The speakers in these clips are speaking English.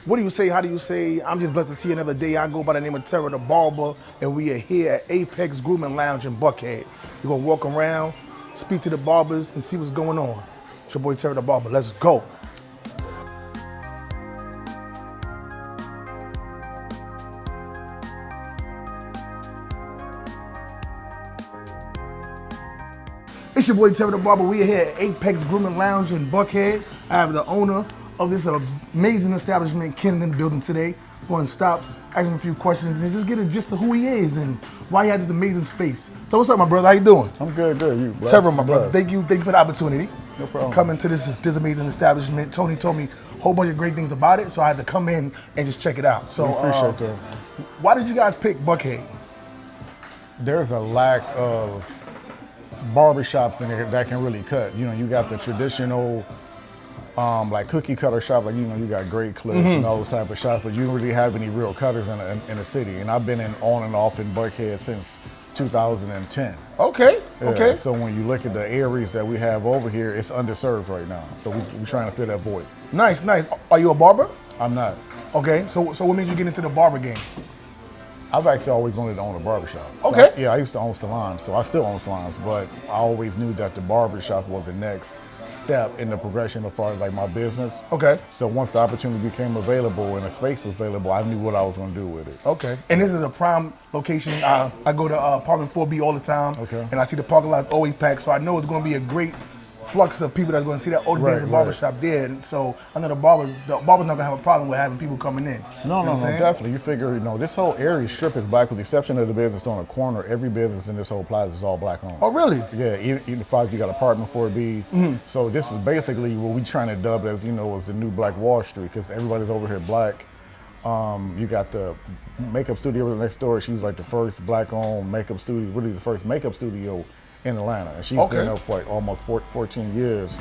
What do you say? How do you say? I'm just blessed to see another day. I go by the name of Terah Da Barber, and we are here at Apex Grooming Lounge in Buckhead. We're gonna walk around, speak to the barbers, and see what's going on. It's your boy Terah Da Barber. Let's go. It's your boy Terah Da Barber. We are here at Apex Grooming Lounge in Buckhead. I have the owner of this amazing establishment, Ken, in the building today. I'm going to stop, ask him a few questions, and just get a gist of who he is and why he has this amazing space. So what's up, my brother? How you doing? I'm good. You? Terah, my brother. Thank you for the opportunity. No problem. Coming to this amazing establishment. Tony told me a whole bunch of great things about it, so I had to come in and just check it out. So appreciate that. Why did you guys pick Buckhead? There's a lack of barbershops in there that can really cut. You know, you got the traditional like cookie cutter shop, like, you know, you got great clips and all those type of shops, but you don't really have any real cutters in the city. And I've been on and off in Buckhead since 2010. Okay, Yeah, okay. So when you look at the areas that we have over here, it's underserved right now. So we're trying to fill that void. Nice. Are you a barber? I'm not. Okay, so what made you get into the barber game? I've actually always wanted to own a barbershop. Okay. I used to own salons, so I still own salons, but I always knew that the barbershop was the next step in the progression as far as like my business. Okay. So once the opportunity became available and the space was available, I knew what I was going to do with it. Okay. And this is a prime location. I go to apartment 4B all the time. Okay. And I see the parking lot always packed, so I know it's going to be a great flux of people that's going to see that old days barbershop there. And so I know the barber's not going to have a problem with having people coming in. No, definitely. You figure, you know, this whole area strip is black with the exception of the business on the corner. Every business in this whole plaza is all black owned. Oh, really? Yeah, even if you got apartment 4B. So this is basically what we trying to dub as, you know, as the new Black Wall Street, because everybody's over here black. You got the makeup studio next door. She's like the first black owned makeup studio, really the first makeup studio in Atlanta, and she's been there for like almost 14 years.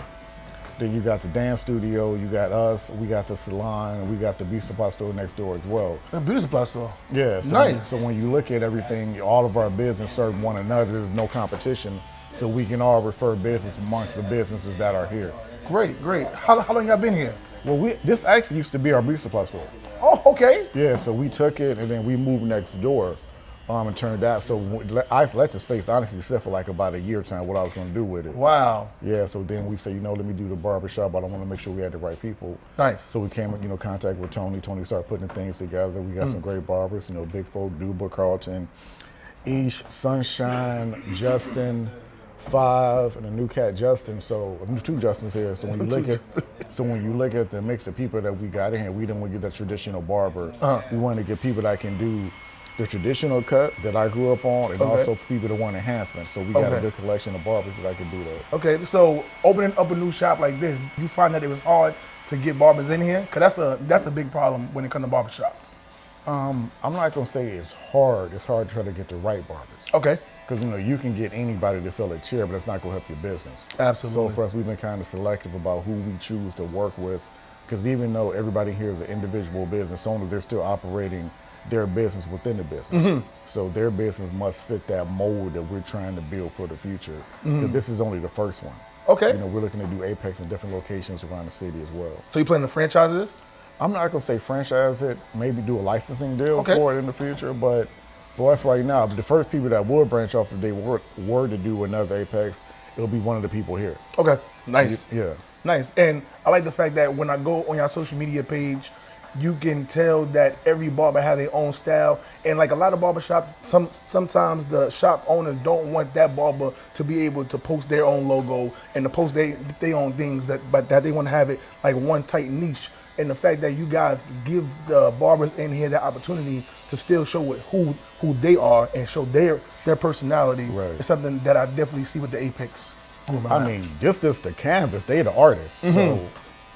Then you got the dance studio, you got us, we got the salon, and we got the beauty supply store next door as well. A beauty supply store. Yeah, so, nice. So when you look at everything, all of our business serve one another. There's no competition, so we can all refer business amongst the businesses that are here. Great. How long y'all been here? Well, this actually used to be our beauty supply store. Oh, okay. Yeah, so we took it and then we moved next door. And turned out, so I let the space honestly sit for like about a year time what I was going to do with it. Wow. Yeah, so then we said, you know, let me do the barbershop, but I want to make sure we had the right people. Nice. So we came in, you know, contact with Tony. Tony started putting things together. We got some great barbers, you know, Big Folk, Duba, Carlton, Ish, Sunshine, Justin, Five, and a new cat, Justin. So two Justins here. So when you look at the mix of people that we got in here, we didn't want to get that traditional barber. We wanted to get people that can do the traditional cut that I grew up on, and also people that want enhancements. So we got a good collection of barbers that I can do that. Okay, so opening up a new shop like this, you find that it was hard to get barbers in here? Because that's a big problem when it comes to barbershops. I'm not gonna say it's hard. It's hard to try to get the right barbers. Okay. Because, you know, you can get anybody to fill a chair, but it's not gonna help your business. Absolutely. So for us, we've been kind of selective about who we choose to work with, because even though everybody here is an individual business owner, they're still operating their business within the business. So their business must fit that mold that we're trying to build for the future. Because this is only the first one. Okay. You know, we're looking to do Apex in different locations around the city as well. So you plan to franchise this? I'm not gonna say franchise it, maybe do a licensing deal for it in the future, but for us right now, the first people that would branch off if they were to do another Apex, it'll be one of the people here. Okay, nice. Yeah. Nice, and I like the fact that when I go on your social media page, you can tell that every barber has their own style, and like a lot of barbershops, sometimes the shop owners don't want that barber to be able to post their own logo and to post their own things, but they want to have it like one tight niche. And the fact that you guys give the barbers in here the opportunity to still show who they are and show their personality is something that I definitely see with the Apex. I mean, just the canvas, they the artists.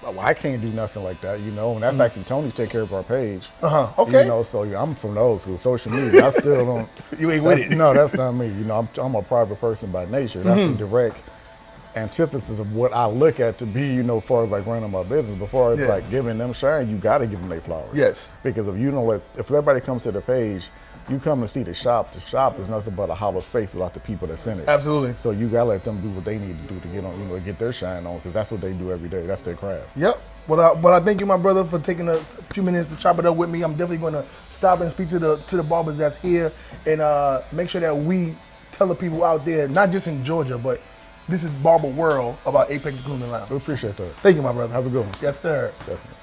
So I can't do nothing like that, you know, and that's actually Tony take care of our page. Okay. You know, so I'm from those with social media. I still don't. You ain't with it. No, that's not me. You know, I'm a private person by nature. That's the direct antithesis of what I look at to be, you know, as far as like running my business. Before it's like giving them shine, you got to give them their flowers. Yes. Because if you don't if everybody comes to the page you come and see the shop is nothing but a hollow space without the people that's in it. Absolutely. So you gotta let them do what they need to do to get on, get their shine on, because that's what they do every day. That's their craft. Yep. Well, I thank you, my brother, for taking a few minutes to chop it up with me. I'm definitely going to stop and speak to the barbers that's here and make sure that we tell the people out there, not just in Georgia, but this is Barber World, about Apex Grooming Lounge. We appreciate that. Thank you, my brother. Have a good one. Yes, sir. Definitely.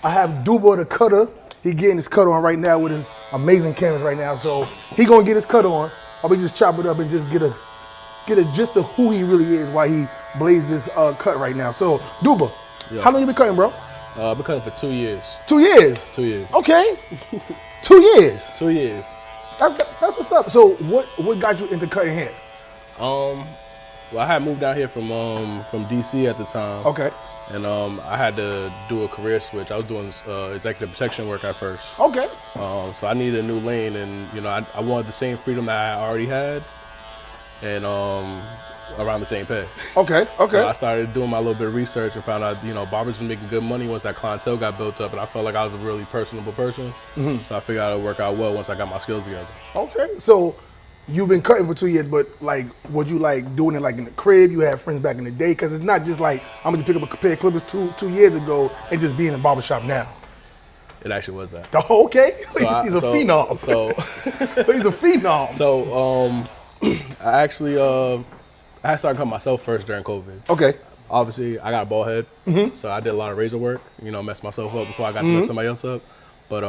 I have Duba the cutter. He getting his cut on right now with his amazing canvas right now. So he gonna get his cut on. Or we just chop it up and just get a gist of who he really is while he blazes this cut right now. So Duba, how long you been cutting, bro? I've been cutting for 2 years. 2 years? 2 years. Okay. 2 years. 2 years. That's what's up. So what got you into cutting hair? Well, I had moved down here from DC at the time. Okay. And I had to do a career switch. I was doing executive protection work at first. Okay. So I needed a new lane, and I wanted the same freedom that I already had, and around the same pay. Okay. So I started doing my little bit of research and found out, barbers were making good money once that clientele got built up, and I felt like I was a really personable person. Mm-hmm. So I figured out it would work out well once I got my skills together. Okay. So you've been cutting for 2 years, but like, would you like doing it like in the crib? You had friends back in the day? Because it's not just like, I'm going to pick up a pair of clippers two years ago and just be in a barbershop now. It actually was that. Oh, okay. So he's a phenom. So he's a phenom. So I actually I started cutting myself first during COVID. Okay. Obviously, I got a bald head, so I did a lot of razor work, messed myself up before I got to mess somebody else up. But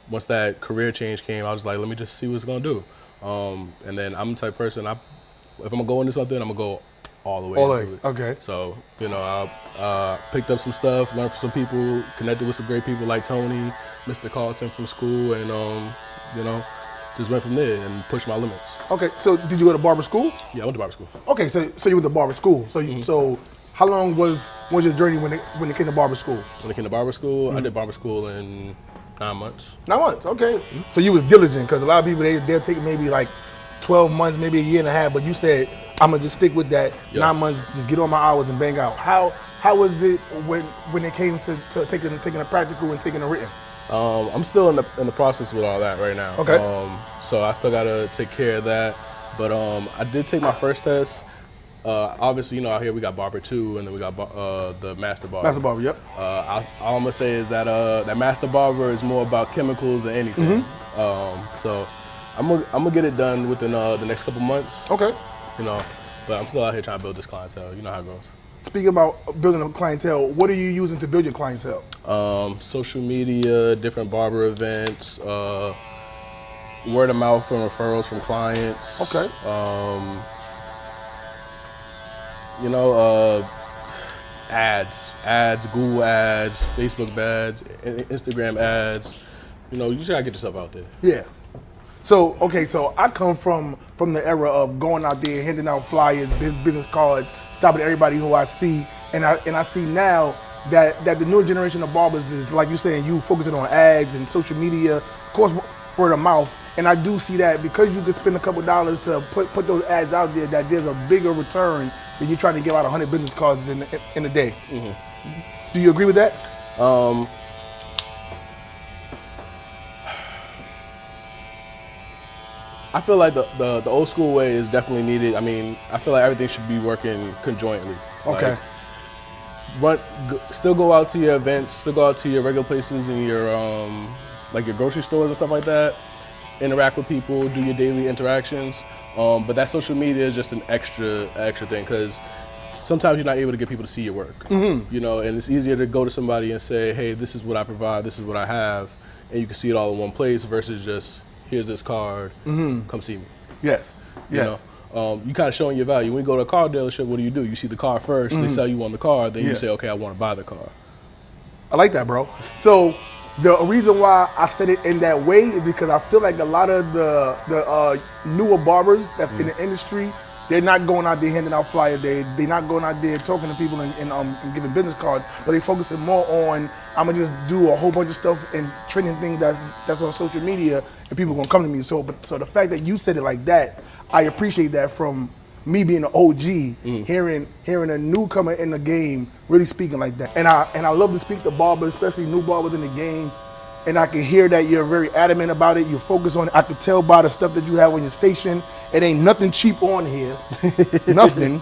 once that career change came, I was like, let me just see what it's going to do. And then I'm the type of person, if I'm going to go into something, I'm going to go all the way into it. Okay. So, I picked up some stuff, learned from some people, connected with some great people like Tony, Mr. Carlton from school, and, just went from there and pushed my limits. Okay, so did you go to barber school? Yeah, I went to barber school. Okay, so you went to barber school. So so how long was your journey when it came to barber school? When it came to barber school, I did barber school in 9 months. 9 months, okay. So you was diligent, because a lot of people, they'll take maybe like 12 months, maybe a year and a half, but you said, I'm gonna just stick with that. Yep. 9 months, just get on my hours and bang out. How was it when it came to taking a practical and taking a written? I'm still in the process with all that right now. Okay. So I still gotta take care of that. But I did take my first test. Obviously, out here we got Barber 2, and then we got the Master Barber. Master Barber, yep. All I'm gonna say is that that Master Barber is more about chemicals than anything. So I'm gonna get it done within the next couple months. Okay. But I'm still out here trying to build this clientele. You know how it goes. Speaking about building a clientele, what are you using to build your clientele? Social media, different barber events, word of mouth from referrals from clients. Okay. Ads, Google ads, Facebook ads, Instagram ads. You just gotta get yourself out there. Yeah. So I come from the era of going out there, handing out flyers, business cards, stopping everybody who I see, and I see now that the newer generation of barbers is, like you saying, you focusing on ads and social media, of course, word of mouth. And I do see that because you could spend a couple dollars to put those ads out there, that there's a bigger return than you trying to give out 100 business cards in a day. Mm-hmm. Do you agree with that? I feel like the old school way is definitely needed. I mean, I feel like everything should be working conjointly. Okay. Still go out to your events, still go out to your regular places and your like your grocery stores and stuff like that. Interact with people, do your daily interactions. But that social media is just an extra thing, because sometimes you're not able to get people to see your work. Mm-hmm. And it's easier to go to somebody and say, hey, this is what I provide, this is what I have, and you can see it all in one place versus just, here's this card, come see me. Yes. You kind of showing your value. When you go to a car dealership, what do? You see the car first, they sell you on the car, then you say, okay, I want to buy the car. I like that, bro. So the reason why I said it in that way is because I feel like a lot of the newer barbers that's in the industry, they're not going out there handing out flyers. They're not going out there talking to people and giving business cards, but they focusing more on, I'm gonna just do a whole bunch of stuff and trending things that's on social media, and people gonna come to me. So the fact that you said it like that, I appreciate that from me being an OG, hearing a newcomer in the game really speaking like that. And I love to speak to barbers, especially new barbers in the game, and I can hear that you're very adamant about it. You focus on it. I can tell by the stuff that you have on your station. It ain't nothing cheap on here. Nothing.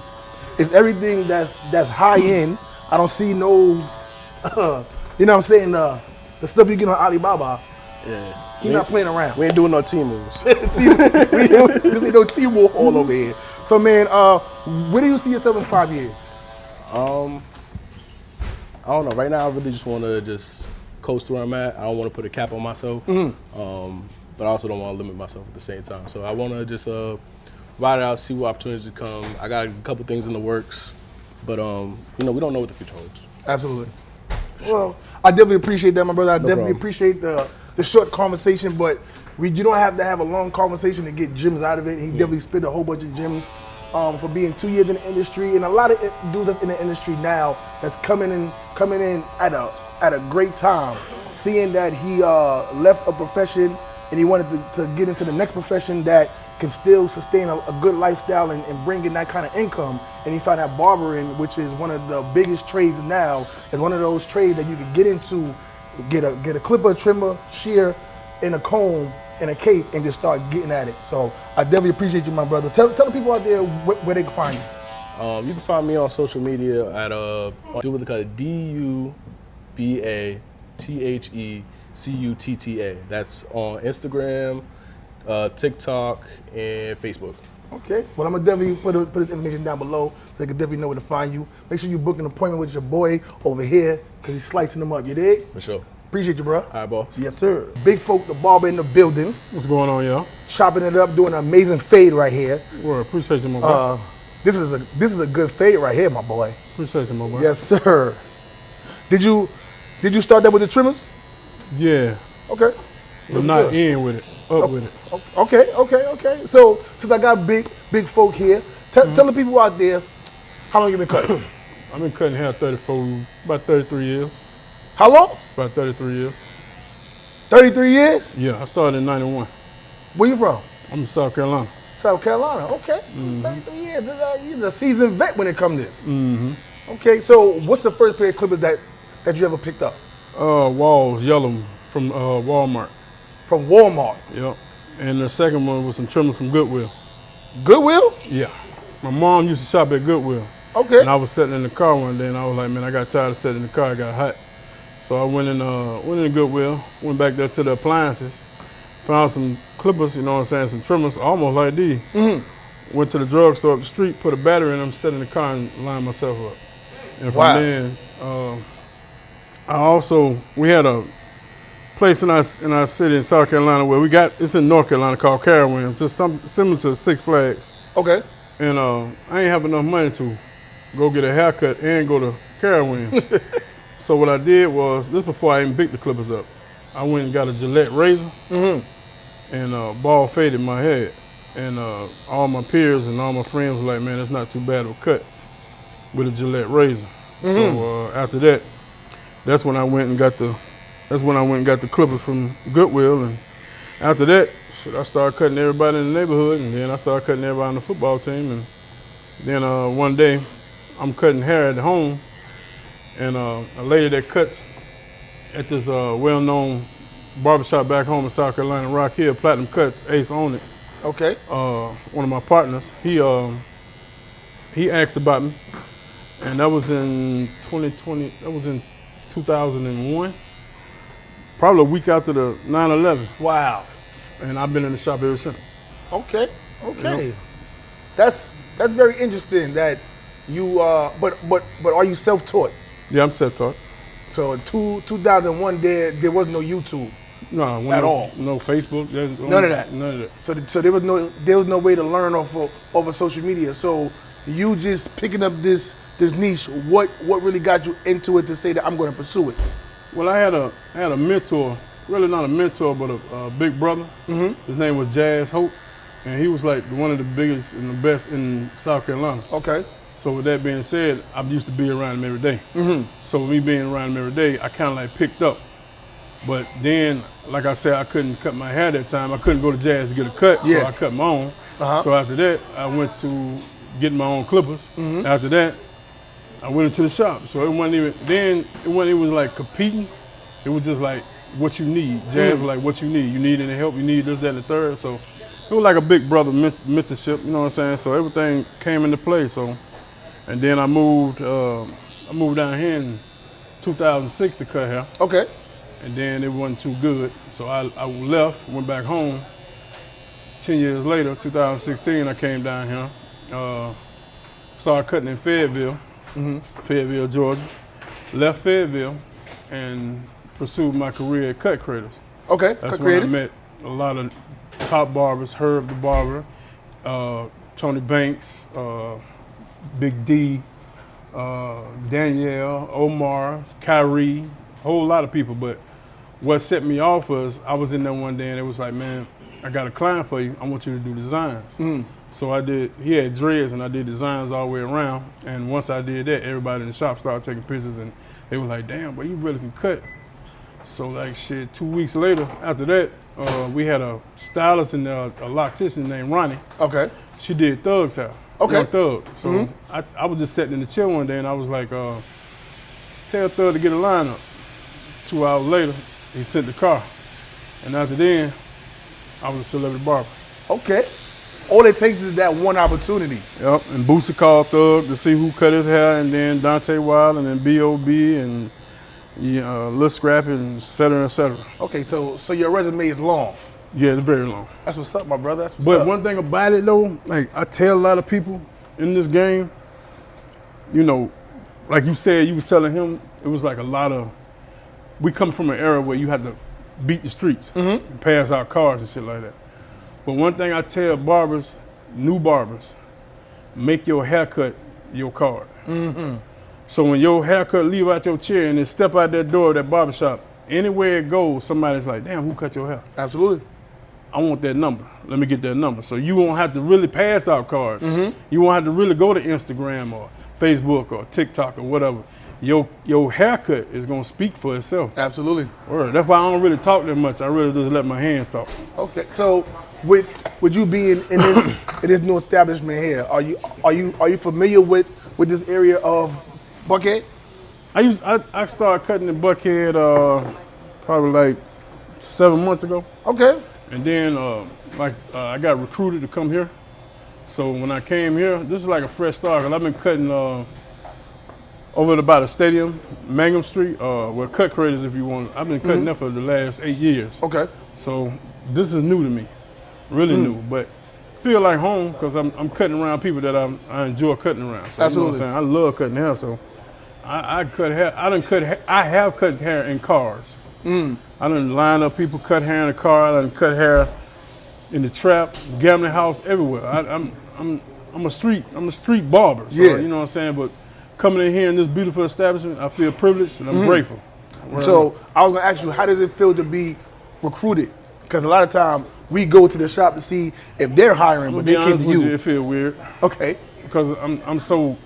It's everything that's high end. I don't see no, you know what I'm saying? The stuff you get on Alibaba. Yeah. He's not playing around. We ain't doing no team moves. We ain't no T-Wolf all over here. So man, where do you see yourself in 5 years? I don't know. Right now, I really just want to just coast to where I'm at. I don't want to put a cap on myself, but I also don't want to limit myself at the same time. So I want to just ride it out, see what opportunities come. I got a couple things in the works, but we don't know what the future holds. Absolutely. Well, I definitely appreciate that, my brother. I definitely problem. appreciate the short conversation, but you don't have to have a long conversation to get gems out of it. He definitely spit a whole bunch of gems. For being 2 years in the industry, and a lot of dudes that's in the industry now that's coming in at a great time, seeing that he left a profession and he wanted to get into the next profession that can still sustain a good lifestyle and bring in that kind of income. And he found out barbering, which is one of the biggest trades now, is one of those trades that you can get into, get a clipper, trimmer, shear, and a comb and a cape and just start getting at it. So I definitely appreciate you, my brother. Tell the people out there where they can find you. You can find me on social media at do what they call it, DUBATHECUTTA. That's on Instagram, TikTok, and Facebook. Okay. Well, I'm gonna definitely put this information down below so they can definitely know where to find you. Make sure you book an appointment with your boy over here because he's slicing them up. You dig? For sure. Appreciate you, bro. All right, boss. Yes, sir. Big Folk, the barber in the building. What's going on, y'all? Chopping it up, doing an amazing fade right here. Well, appreciate you, my boy. This is a good fade right here, my boy. Appreciate you, my boy. Yes, sir. Did you start that with the trimmers? Yeah. Okay. I'm not in with it. Up with it. Okay. So since I got big folk here, tell the people out there how long you been cutting. I've been cutting hair about 33 years. How long? About 33 years. 33 years? Yeah, I started in 91. Where you from? I'm in South Carolina. South Carolina. Okay. 33 years. You're a seasoned vet when it comes to this. Okay. So what's the first pair of clippers that you ever picked up? Walls, yellow from Walmart. From Walmart. Yep. And the second one was some trimmers from Goodwill. Goodwill? Yeah. My mom used to shop at Goodwill. Okay. And I was sitting in the car one day and I was like, man, I got tired of sitting in the car. I got hot. So I went in Goodwill, went back there to the appliances, found some clippers, you know what I'm saying, some trimmers, almost like these. Went to the drugstore up the street, put a battery in them, sat in the car and lined myself up. And from then, we had a place in our city in South Carolina where it's in North Carolina called Carowinds. It's similar to Six Flags. Okay. And I ain't have enough money to go get a haircut and go to Carowinds. So what I did was, this before I even picked the clippers up, I went and got a Gillette razor and ball faded my head. And all my peers and all my friends were like, man, it's not too bad of a cut with a Gillette razor. So after that, that's when I went and got the clippers from Goodwill. And after that, I started cutting everybody in the neighborhood, and then I started cutting everybody on the football team. And then one day, I'm cutting hair at home, and a lady that cuts at this well-known barbershop back home in South Carolina, Rock Hill, Platinum Cuts, Ace on it. Okay. One of my partners, he asked about me, and that was in 2020. That was in 2001, probably a week after the 9/11. Wow. And I've been in the shop ever since. Okay. That's very interesting that you but are you self-taught? Yeah, I'm self-taught. So in 2001 there was no YouTube. No, at all. No Facebook. None of that. None of that. So there was no way to learn off of social media. So you just picking up this niche. What really got you into it to say that I'm going to pursue it? Well, I had a mentor, really not a mentor, but a big brother. His name was Jazz Hope, and he was like one of the biggest and the best in South Carolina. Okay. So with that being said, I used to be around him every day. So with me being around him every day, I kind of like picked up. But then, like I said, I couldn't cut my hair that time. I couldn't go to Jazz to get a cut, so I cut my own. So after that, I went to get my own clippers. After that, I went into the shop. So it wasn't even like competing. It was just like what you need. Jazz was like, what you need. You need any help? You need this, that, and the third. So it was like a big brother mentorship. You know what I'm saying? So everything came into play. So, and then I moved down here in 2006 to cut hair. Okay. And then it wasn't too good. So I left, went back home. 10 years later, 2016, I came down here. Started cutting in Fayetteville, Fayetteville, Georgia. Left Fayetteville and pursued my career at Cut Creators. Okay. That's Cut when Creators. I met a lot of top barbers, Herb Da Barber, Tony Banks, Big D, Danielle, Omar, Kyrie, a whole lot of people. But what set me off was I was in there one day and it was like, man, I got a client for you. I want you to do designs. So I did, he had dreads and I did designs all the way around. And once I did that, everybody in the shop started taking pictures and they were like, damn, but you really can cut. So like shit, 2 weeks later, after that, we had a stylist and a loctician named Ronnie. Okay. She did Thug's hair. Okay. Young Thug. So I was just sitting in the chair one day and I was like, tell Thug to get a lineup. 2 hours later, he sent the car. And after then, I was a celebrity barber. Okay. All it takes is that one opportunity. Yep, and Boosie called Thug to see who cut his hair, and then Dante Wild, and then B.O.B., and Lil Scrappy, and et cetera, et cetera. Okay, so your resume is long. Yeah, it's very long. That's what's up, my brother. That's what's But up. one thing about it though, like I tell a lot of people in this game, you know, like you said, you was telling him, it was like a lot of, we come from an era where you had to beat the streets and pass out cars and shit like that. But one thing I tell barbers, new barbers, make your haircut your card. So when your haircut leave out your chair and then step out that door of that barbershop, anywhere it goes, somebody's like, damn, who cut your hair? Absolutely. I want that number. Let me get that number. So you won't have to really pass out cards. You won't have to really go to Instagram or Facebook or TikTok or whatever. Your haircut is gonna speak for itself. Absolutely. Word. That's why I don't really talk that much. I really just let my hands talk. Okay. So with you being in this new establishment here, are you familiar with this area of Buckhead? I started cutting in Buckhead probably like 7 months ago. Okay. And then I got recruited to come here. So when I came here, this is like a fresh start, because I've been cutting over by the stadium, Mangum Street, where Cut Creators, if you want. I've been cutting there for the last 8 years. Okay. So this is new to me, really new, but feel like home because I'm cutting around people that I enjoy cutting around. So, Absolutely. You know what I'm saying? I love cutting hair, so I cut hair. I have cut hair in cars. I done line up people, cut hair in a car. I done cut hair in the trap, gambling house, everywhere. I'm a street barber. So, Yeah. You know what I'm saying? But coming in here in this beautiful establishment, I feel privileged and I'm grateful. So I was gonna ask you, how does it feel to be recruited? Because a lot of time we go to the shop to see if they're hiring, but they came to you. It feel weird. Okay. Because I'm so,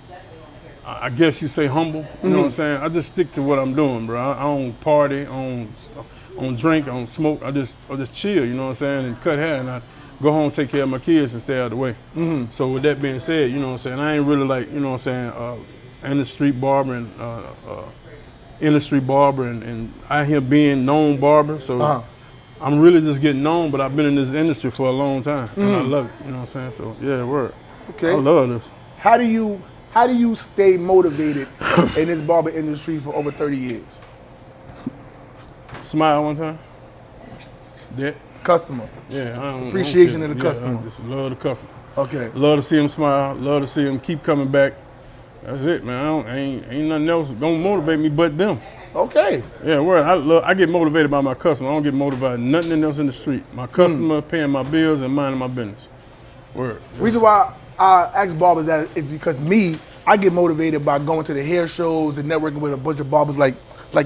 I guess you say humble. You know what I'm saying? I just stick to what I'm doing, bro. I don't party, I don't drink, I don't smoke. I just chill. You know what I'm saying? And cut hair, and I go home, take care of my kids, and stay out of the way. So with that being said, you know what I'm saying? I ain't really like, you know what I'm saying, in the street barber and industry barber and out here being known barber. So I'm really just getting known, but I've been in this industry for a long time, and I love it. You know what I'm saying? So yeah, word. Okay. I love this. How do you stay motivated in this barber industry for over 30 years? Smile one time. That. Customer. Yeah. I don't Appreciation care. of the Yeah, customer. I just love the customer. Okay. Love to see them smile. Love to see them keep coming back. That's it, man. Ain't nothing else gonna motivate me but them. Okay. Yeah, word. I get motivated by my customer. I don't get motivated by nothing else in the street. My customer paying my bills and minding my business. Word. Reason why I ask barbers that is because I get motivated by going to the hair shows and networking with a bunch of barbers like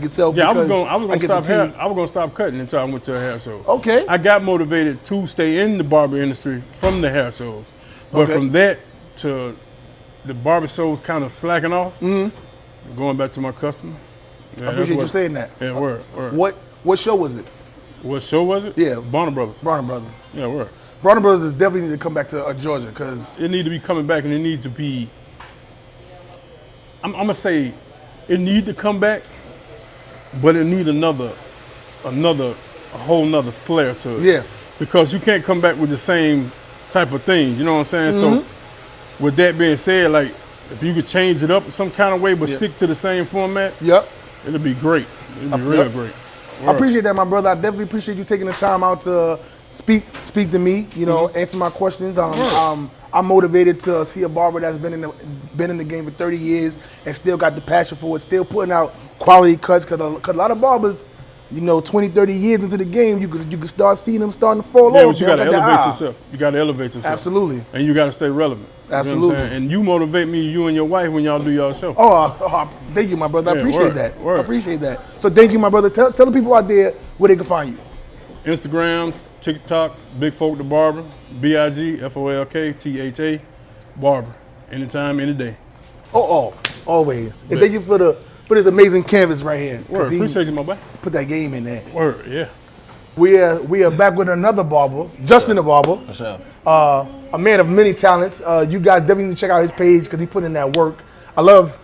yourself. Yeah, I was because gonna get the stop cutting until I went to a hair show. Okay. I got motivated to stay in the barber industry from the hair shows, but Okay. from that to the barber shows kind of slacking off, going back to my customer. Yeah, I appreciate you saying that. Yeah, word. What show was it? What show was it? Yeah. Barner Brothers. Bronner Brothers. Yeah, word. Bronner Brothers is definitely need to come back to Georgia because It need to be coming back, and it needs to be. I'm gonna say, it need to come back, but it need another a whole nother flair to it. Yeah. Because you can't come back with the same type of things, you know what I'm saying? So with that being said, like if you could change it up in some kind of way but stick to the same format, Yep. it'll be great. It'll be real Yep. great. I appreciate that, my brother. I definitely appreciate you taking the time out to speak to me. You know, answer my questions. I'm motivated to see a barber that's been in the game for 30 years and still got the passion for it, still putting out quality cuts. Cause a lot of barbers, you know, 20, 30 years into the game, you could start seeing them starting to fall off. Yeah, but you got to They don't got elevate the eye. yourself. You got to elevate yourself. Absolutely. And you got to stay relevant. You know what I'm Absolutely. saying? And you motivate me, you and your wife, when y'all do y'all show. Thank you, my brother. I Yeah, appreciate word, that. word. I appreciate that. So thank you, my brother. Tell the people out there where they can find you. Instagram, TikTok, Big Folk Da Barber, BIGFOLKTHA, Barber. Anytime, any day. Always. And thank you for this amazing canvas right here. 'Cause Word, he appreciate you, my boy. put that game in there. Word, yeah. We are back with another barber, Justin the Barber. For sure. A man of many talents. You guys definitely need to check out his page because he put in that work. I love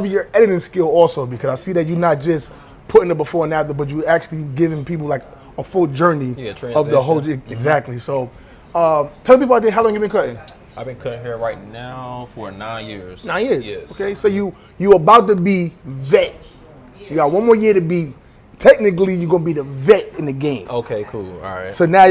your editing skill also because I see that you're not just putting the before and after, but you actually giving people like a full journey of the whole. Exactly. So, tell people out there how long you been cutting. I've been cutting hair right now for 9 years. 9 years. Yes. Okay. So you about to be vet. You got one more year to be. Technically, you're gonna be the vet in the game. Okay, cool. All right. So now,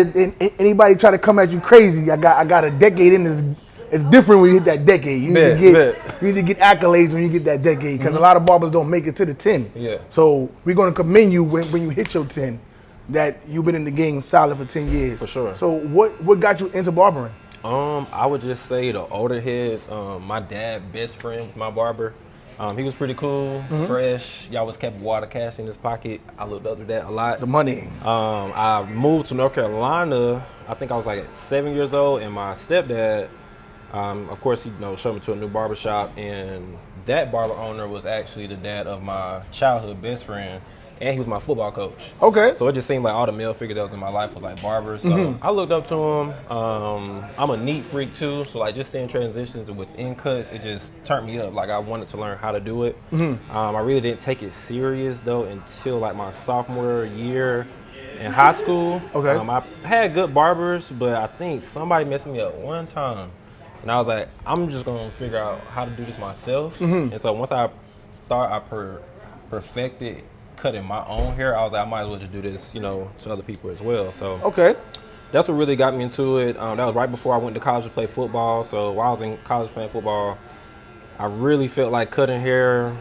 anybody try to come at you crazy, I got a decade in this. It's different when you hit that decade. You need to get accolades when you get that decade because a lot of barbers don't make it to the 10. Yeah. So we're gonna commend you when you hit your 10, that you've been in the game solid for 10 years. For sure. So what got you into barbering? I would just say the older heads. My dad, best friend, was my barber. He was pretty cool, fresh. He always kept water cash in his pocket. I looked up to that a lot. The money. I moved to North Carolina. I think I was like 7 years old, and my stepdad, of course, showed me to a new barbershop, and that barber owner was actually the dad of my childhood best friend, and he was my football coach. Okay. So it just seemed like all the male figures that was in my life was like barbers. So I looked up to him. I'm a neat freak too. So like just seeing transitions within cuts, it just turned me up. Like I wanted to learn how to do it. I really didn't take it serious though until like my sophomore year in high school. Okay. I had good barbers, but I think somebody messed me up one time. And I was like, I'm just gonna figure out how to do this myself. And so once I thought I perfected cutting my own hair, I was like, I might as well just do this, to other people as well. So Okay. that's what really got me into it. That was right before I went to college to play football. So while I was in college playing football, I really felt like cutting hair.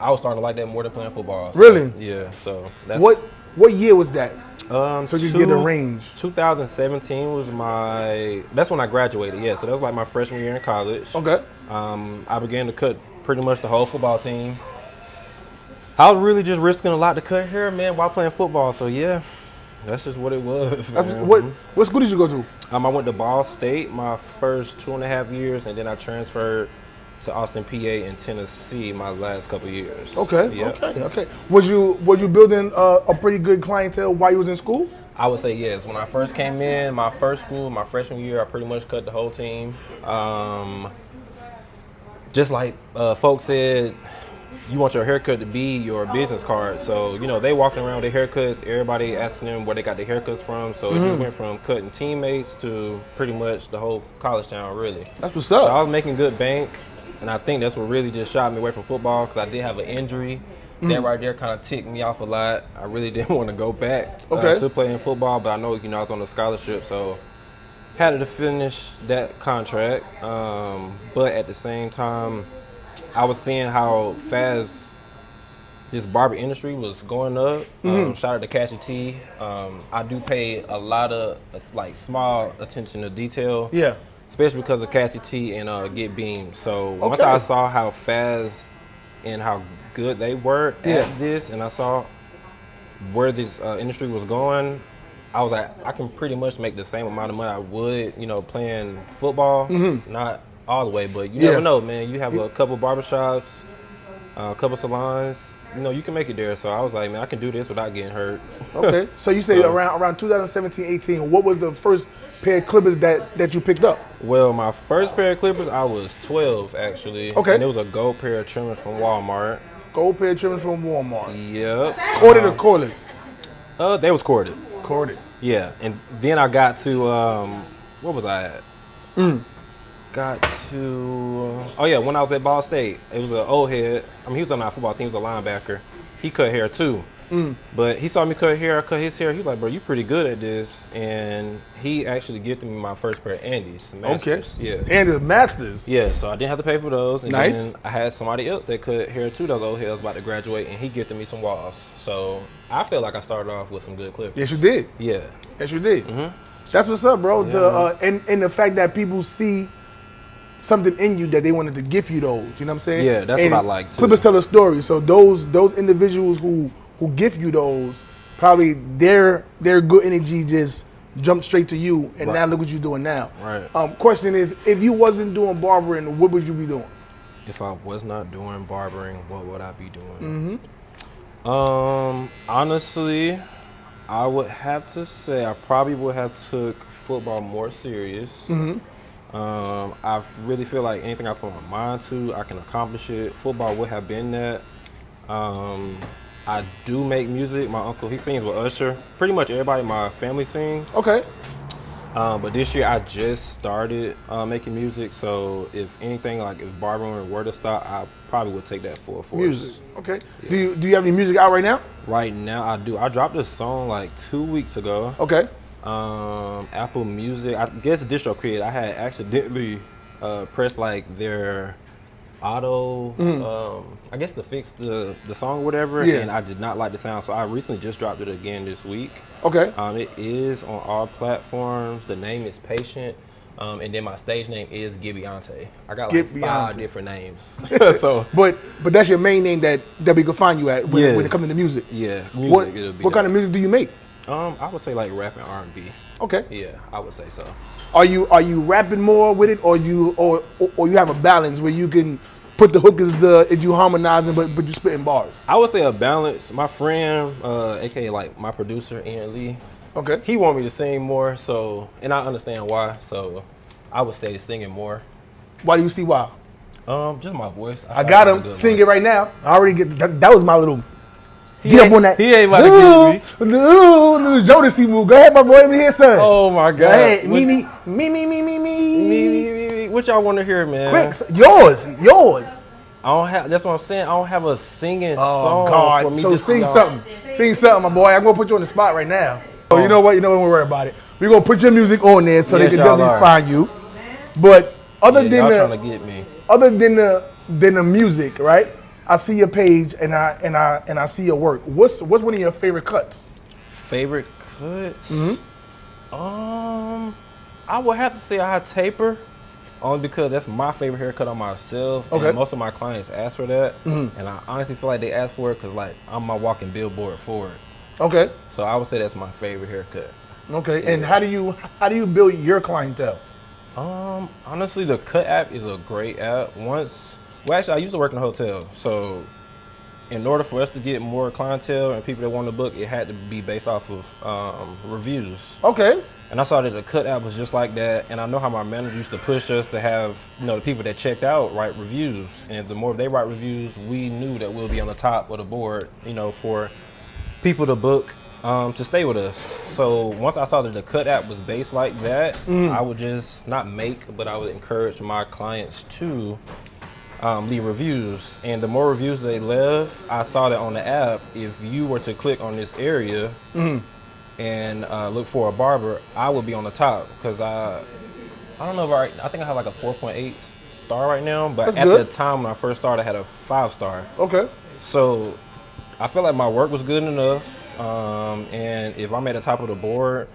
I was starting to like that more than playing football. So, Really? Yeah. So that's What year was that? So you get a range. 2017 was that's when I graduated. Yeah. So that was like my freshman year in college. Okay. I began to cut pretty much the whole football team. I was really just risking a lot to cut hair, man, while playing football. So yeah, that's just what it was. Man. What school did you go to? I went to Ball State my first 2.5 years, and then I transferred to Austin, PA, and Tennessee my last couple years. Okay. Yep. Okay. Was you building a pretty good clientele while you was in school? I would say yes. When I first came in, my first school, my freshman year, I pretty much cut the whole team. Just like folks said, you want your haircut to be your business card. So, they walking around with their haircuts, everybody asking them where they got their haircuts from. So it just went from cutting teammates to pretty much the whole college town, really. That's what's So up. I was making good bank, and I think that's what really just shot me away from football because I did have an injury. That right there kind of ticked me off a lot. I really didn't want to go back to playing football, but I know, I was on a scholarship, so had to finish that contract. But at the same time, I was seeing how fast this barber industry was going up. Shout out to Cashy T. I do pay a lot of small attention to detail. Yeah. Especially because of Cashy T and Get Beam. So once Okay. I saw how fast and how good they were at this, and I saw where this industry was going, I was like, I can pretty much make the same amount of money I would, playing football. Not all the way, but you never know, man. You have a couple barbershops, a couple salons, you can make it there. So I was like, man, I can do this without getting hurt. Okay. So you say around 2017, 18, what was the first pair of clippers that you picked up? Well, my first pair of clippers, I was 12 actually. Okay. And it was a gold pair of trimmers from Walmart. Gold pair of trimmers from Walmart. Yep. Corded or cordless? They was courted. Corded. Yeah, and then I got to what was I at? Got to when I was at Ball State, it was an old head. I mean, he was on our football team. He was a linebacker. He cut hair too, but he saw me cut hair. I cut his hair. He was like, "Bro, you pretty good at this," and he actually gifted me my first pair of Andes Masters. Okay. Yeah. And the Masters. Yeah, so I didn't have to pay for those. And Nice. then I had somebody else that cut hair too. Those old heads about to graduate, and he gifted me some walls. So I feel like I started off with some good clippers. Yes, you did. Yeah. Yes, you did. That's what's up, bro. Yeah. And the fact that people see something in you that they wanted to gift you those. You know what I'm saying? Yeah, that's and what I like too. Clippers tell a story. So those individuals who gift you those, probably their good energy just jumped straight to you, and now look what you're doing now. Right. Question is, if you wasn't doing barbering, what would you be doing? If I was not doing barbering, what would I be doing? Honestly, I would have to say I probably would have took football more serious. I really feel like anything I put my mind to, I can accomplish it. Football would have been that. I do make music. My uncle, he sings with Usher. Pretty much everybody in my family sings. Okay. But this year I just started making music. So if anything, like if barbering were to stop, I probably would take that full force. Music. Okay. Yeah. Do you have any music out right now? Right now I do. I dropped this song like 2 weeks ago. Okay. Apple Music, I guess DistroKid. I had accidentally pressed like their auto, I guess to fix the song or whatever, and I did not like the sound, so I recently just dropped it again this week. Okay. It is on all platforms. The name is Patient, and then my stage name is Gibbiante. I got like 5 different names. So, but that's your main name that we can find you at when it comes to music. Yeah, music. What kind of music do you make? I would say like rap and R&B. Okay. Yeah, I would say so. Are you rapping more with it, or you have a balance where you can put the hook as you harmonizing, but you spitting bars? I would say a balance. My friend, aka like my producer, Ian Lee. Okay. He want me to sing more, so and I understand why. So I would say singing more. Why do you see why? Just my voice. I got him. Sing it right now. I already get that was my little. He ain't about to get me. Little Jodeci move. Go ahead, my boy. Let me hear something. Oh my God. Go ahead. Me. What y'all want to hear, man? Quick, yours. I don't have. That's what I'm saying. I don't have a singing song God. for me. So to sing something. Sing something, my boy. I'm gonna put you on the spot right now. Oh, you know what? Don't worry about it. We're gonna put your music on there so they can definitely find you. But other than y'all trying to get me. Other than the music, right? I see your page and I see your work. What's one of your favorite cuts? Favorite cuts? I would have to say I had taper, only because that's my favorite haircut on myself. Okay. And most of my clients ask for that, and I honestly feel like they ask for it because like I'm my walking billboard for it. Okay. So I would say that's my favorite haircut. Okay. Yeah. And how do you build your clientele? Honestly, the Cut app is a great app. Actually, I used to work in a hotel, so in order for us to get more clientele and people that want to book, it had to be based off of reviews. Okay. And I saw that the Cut app was just like that, and I know how my manager used to push us to have, the people that checked out write reviews, and the more they write reviews, we knew that we'll be on the top of the board, for people to book to stay with us. So once I saw that the Cut app was based like that, I would just not make, but I would encourage my clients to leave reviews, and the more reviews they left, I saw that on the app, if you were to click on this area and look for a barber, I would be on the top, because I don't know if I think I have like a 4.8 star right now, but that's at the time when I first started, I had a 5-star. Okay. So I felt like my work was good enough, and if I'm at the top of the board,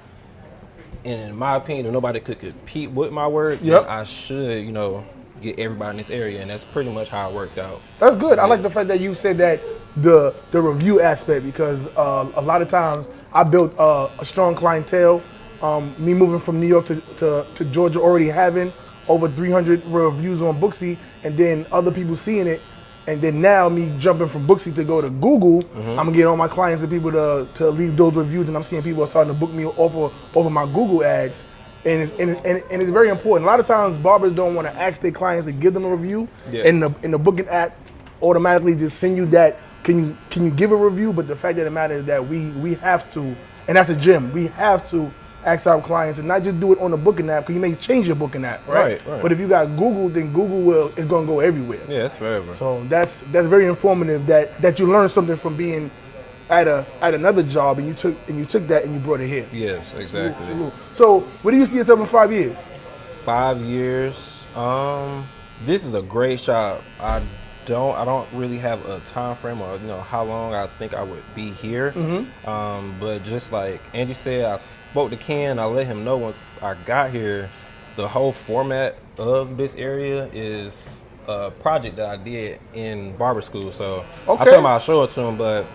and in my opinion, if nobody could compete with my work, then I should, get everybody in this area, and that's pretty much how it worked out. That's good. I like the fact that you said that the review aspect, because a lot of times I built a strong clientele. Me moving from New York to Georgia, already having over 300 reviews on Booksy, and then other people seeing it, and then now me jumping from Booksy to go to Google, I'm gonna get all my clients and people to leave those reviews, and I'm seeing people are starting to book me over my Google ads. And it's very important. A lot of times barbers don't want to ask their clients to give them a review, and the booking app automatically just send you that can you give a review? But the fact of the matter is that we have to, and that's a gym. We have to ask our clients and not just do it on the booking app, because you may change your booking app, right? Right. But if you got Google, then Google is going to go everywhere. Yeah, it's forever. So that's very informative that you learned something from being at another job, and you took that and you brought it here. Yes, exactly. Salute. So where do you see yourself in 5 years? 5 years. This is a great shop. I don't really have a time frame or how long I think I would be here. But just like Angie said, I spoke to Ken. I let him know once I got here, the whole format of this area is a project that I did in barber school. So I told him I'll show it to him, but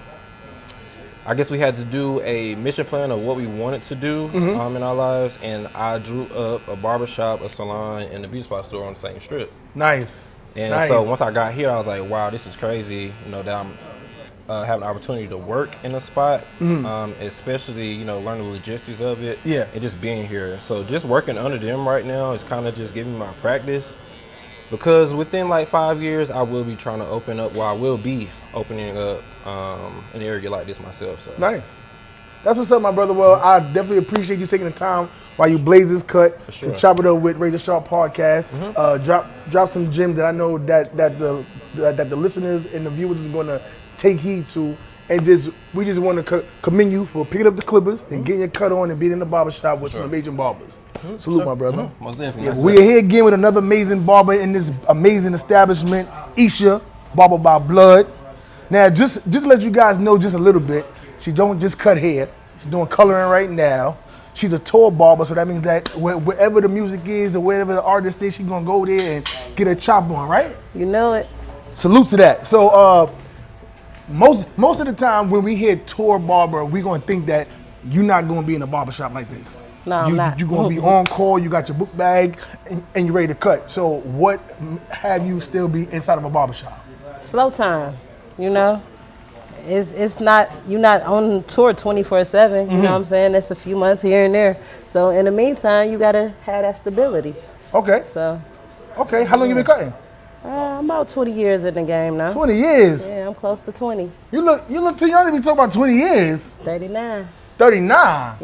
I guess we had to do a mission plan of what we wanted to do in our lives, and I drew up a barbershop, a salon, and a beauty spot store on the same strip. Nice. And so once I got here, I was like, wow, this is crazy, that I'm having the opportunity to work in a spot, especially, learning the logistics of it, and just being here. So just working under them right now is kind of just giving me my practice, because within like 5 years, I will be trying to open up, I will be opening up an area like this myself. So nice. That's what's up, my brother. Well, I definitely appreciate you taking the time while you blaze this cut to chop it up with Razor Sharp Podcast. Drop some gems that I know that the listeners and the viewers is going to take heed to, and we just want to commend you for picking up the clippers and getting your cut on and being in the barbershop with some amazing barbers. Salute, my brother. Most definitely. We are here again with another amazing barber in this amazing establishment, Isha, Barber by Blood. Now, just to let you guys know just a little bit, she don't just cut hair. She's doing coloring right now. She's a tour barber, so that means that wherever the music is or wherever the artist is, she's gonna go there and get a chop on, right? You know it. Salute to that. So most of the time when we hear tour barber, we're gonna think that you're not gonna be in a barbershop like this. No, I'm not. You're gonna be on call, you got your book bag, and you're ready to cut. So what have you still be inside of a barbershop? Slow time, It's not, you're not on tour 24/7, you know what I'm saying? It's a few months here and there. So in the meantime, you gotta have that stability. Okay. So. Okay, how long you been cutting? I'm about 20 years in the game now. 20 years? Yeah, I'm close to 20. You look too young to be talking about 20 years. 39. 39?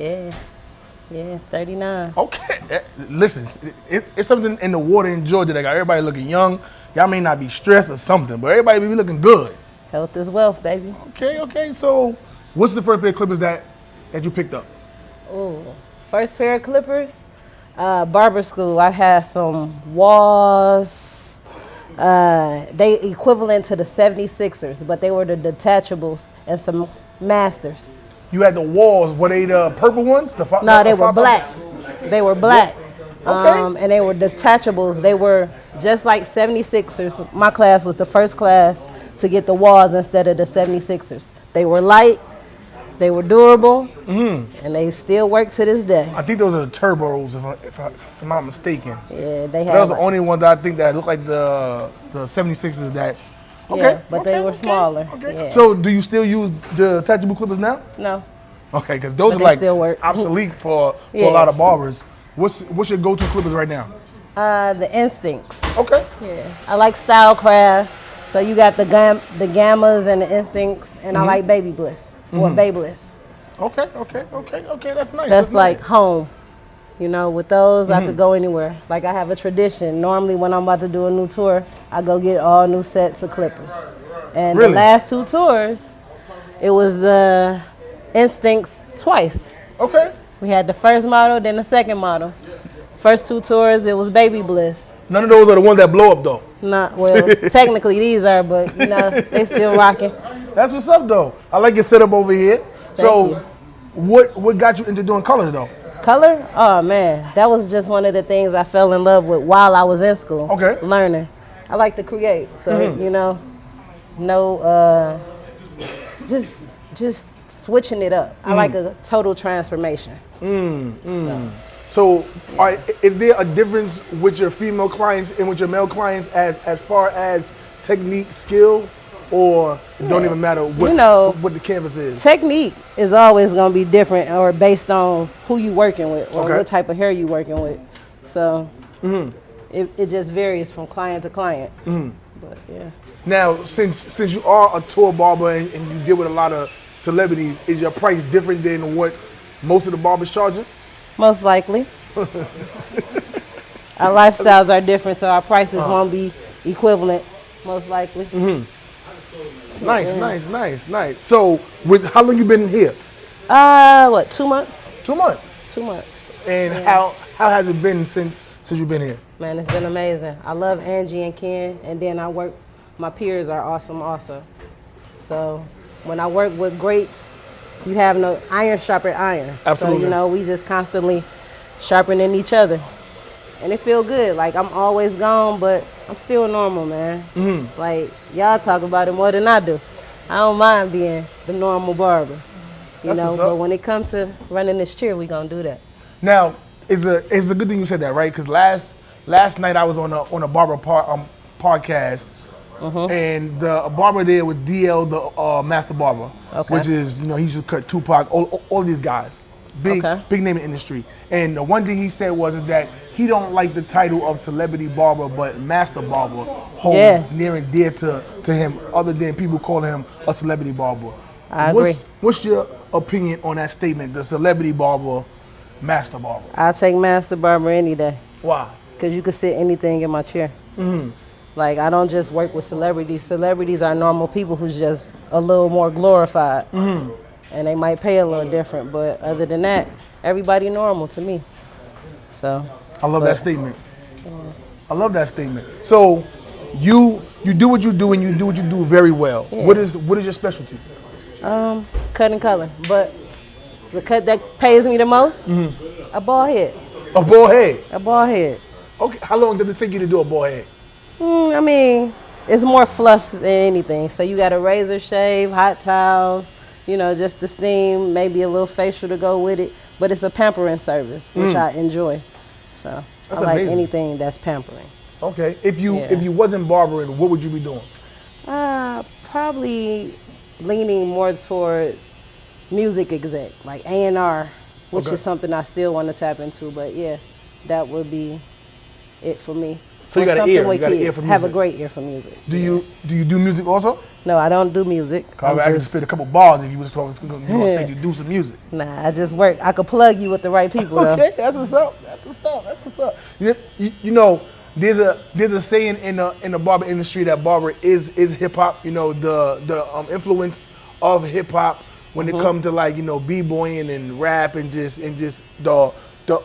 Yeah, 39. Okay, listen, it's something in the water in Georgia that got everybody looking young. Y'all may not be stressed or something, but everybody be looking good. Health is wealth, baby. Okay, so what's the first pair of clippers that you picked up? Ooh, first pair of clippers, barber school. I had some Walls. They equivalent to the 76ers, but they were the detachables, and some Masters. You had the Walls. Were they the purple ones? No, they were black. They were black. Okay. And they were detachables. They were just like 76ers. My class was the first class to get the Walls instead of the 76ers. They were light, they were durable, and they still work to this day. I think those are the turbos, if I'm not mistaken. Yeah, they had. That was the only one that I think that looked like the 76ers that. Okay. Yeah, but they were smaller. Okay. Yeah. So do you still use the detachable clippers now? No. Okay, because those But are they like still work. obsolete for a lot of barbers. What's your go-to clippers right now? The Instincts. Okay. Yeah, I like style craft. So you got the Gammas and the Instincts, and I like Baby Bliss or Babyliss. Okay. That's nice. That's like nice. home. With those, I could go anywhere. Like I have a tradition. Normally when I'm about to do a new tour, I go get all new sets of clippers. And Really? the last 2 tours, it was the Instincts twice. Okay. We had the first model, then the second model. First 2 tours, it was Baby Bliss. None of those are the ones that blow up though. Technically these are, but they still rocking. That's what's up though. I like your setup over here. Thank you. What got you into doing color though? Color? Oh man, that was just one of the things I fell in love with while I was in school. Okay. Learning. I like to create, so just switching it up. I like a total transformation. So, is there a difference with your female clients and with your male clients as far as technique, skill, or it don't even matter what the canvas is? Technique is always going to be different or based on who you working with or what type of hair you working with. So it just varies from client to client. But yeah. Now, since you are a tour barber and you deal with a lot of celebrities, is your price different than what most of the barbers charging? Most likely. Our lifestyles are different, so our prices won't be equivalent, most likely. Nice. So, how long you been here? What, 2 months? 2 months. 2 months. And how has it been since you've been here? Man, it's been amazing. I love Angie and Ken, and then my peers are awesome also. So when I work with greats, you have no iron sharpen iron. Absolutely. So, we just constantly sharpening each other. And it feel good. Like, I'm always gone, but I'm still normal, man. Like, y'all talk about it more than I do. I don't mind being the normal barber, but when it comes to running this chair, we gonna do that. Now, it's a good thing you said that, right? Because last night I was on a barber podcast, and the barber there was DL, the master barber, which is he used to cut Tupac, all these guys, big name in the industry. And the one thing he said was that he don't like the title of celebrity barber, but master barber holds near and dear to him, other than people calling him a celebrity barber. I agree. What's your opinion on that statement, the celebrity barber, master barber? I'll take master barber any day. Why? Because you can sit anything in my chair. Like, I don't just work with celebrities. Celebrities are normal people who's just a little more glorified. And they might pay a little different, but other than that, everybody normal to me. So I love that statement. I love that statement. So you do what you do, and you do what you do very well. Yeah. What is your specialty? Cut and color. But the cut that pays me the most, a bald head. A bald head. A bald head. Okay. How long does it take you to do a bald head? I mean, it's more fluff than anything. So you got a razor shave, hot towels, just the steam, maybe a little facial to go with it. But it's a pampering service, which I enjoy. So That's I like amazing. anything that's pampering. Okay. If you wasn't barbering, what would you be doing? Probably leaning more toward music exec, like A&R, which is something I still want to tap into. But yeah, that would be it for me. So you got an ear. You got an ear for music. Have a great ear for music. Do you do music also? No, I don't do music. I could spit a couple bars if you was talking. You gonna say you do some music? Nah, I just work. I could plug you with the right people. Okay, that's what's up. That's what's up. There's a saying in the barber industry that barber is hip hop. The influence of hip hop when it comes to b-boying and rap and just the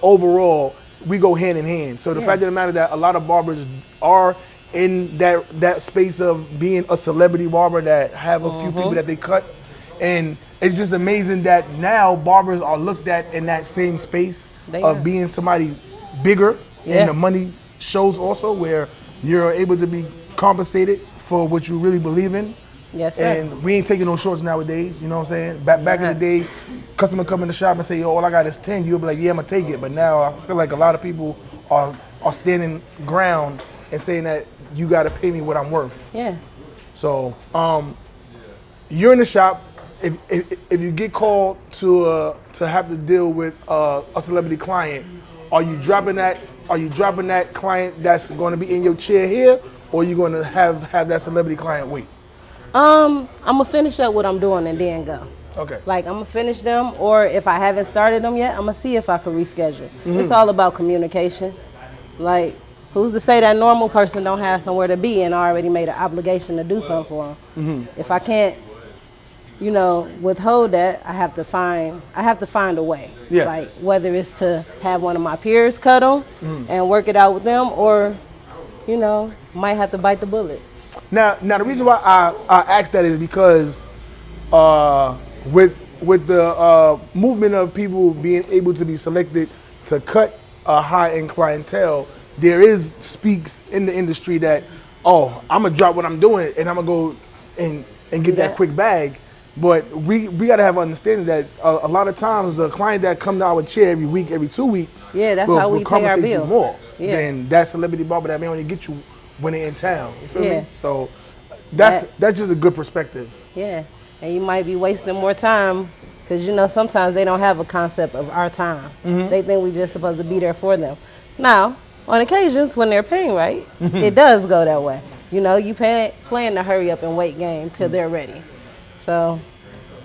overall, we go hand in hand. So the fact of the matter that a lot of barbers are in that space of being a celebrity barber that have a few people that they cut, and it's just amazing that now barbers are looked at in that same space of being somebody bigger, and the money shows also where you're able to be compensated for what you really believe in. Yes, sir. And we ain't taking no shorts nowadays, you know what I'm saying? Back in the day, customer come in the shop and say, yo, all I got is 10, you'll be like, yeah, I'm gonna take it. But now I feel like a lot of people are standing ground and saying that you gotta pay me what I'm worth. Yeah. So you're in the shop. If you get called to have to deal with a celebrity client, are you dropping that client that's going to be in your chair here, or are you going to have that celebrity client wait? I'm gonna finish up what I'm doing and then go. Okay. Like, I'm gonna finish them, or if I haven't started them yet, I'm gonna see if I can reschedule. It's all about communication. Like, who's to say that normal person don't have somewhere to be and already made an obligation to do something for them? If I can't, withhold that, I have to find a way. Yes. Like, whether it's to have one of my peers cut them and work it out with them, or, might have to bite the bullet. Now the reason why I asked that is because with the movement of people being able to be selected to cut a high-end clientele, there is speaks in the industry that, I'm gonna drop what I'm doing and I'm gonna go and get that quick bag. But we gotta have understanding that a lot of times the client that come to our chair every week, every 2 weeks, that's will how we pay our compensate you bills. more than that celebrity barber that may only get you when they're in town. You feel me? So that's just a good perspective. Yeah, and you might be wasting more time because sometimes they don't have a concept of our time. They think we just supposed to be there for them. Now, on occasions when they're paying right, it does go that way. You know, you playing the hurry up and wait game till they're ready. So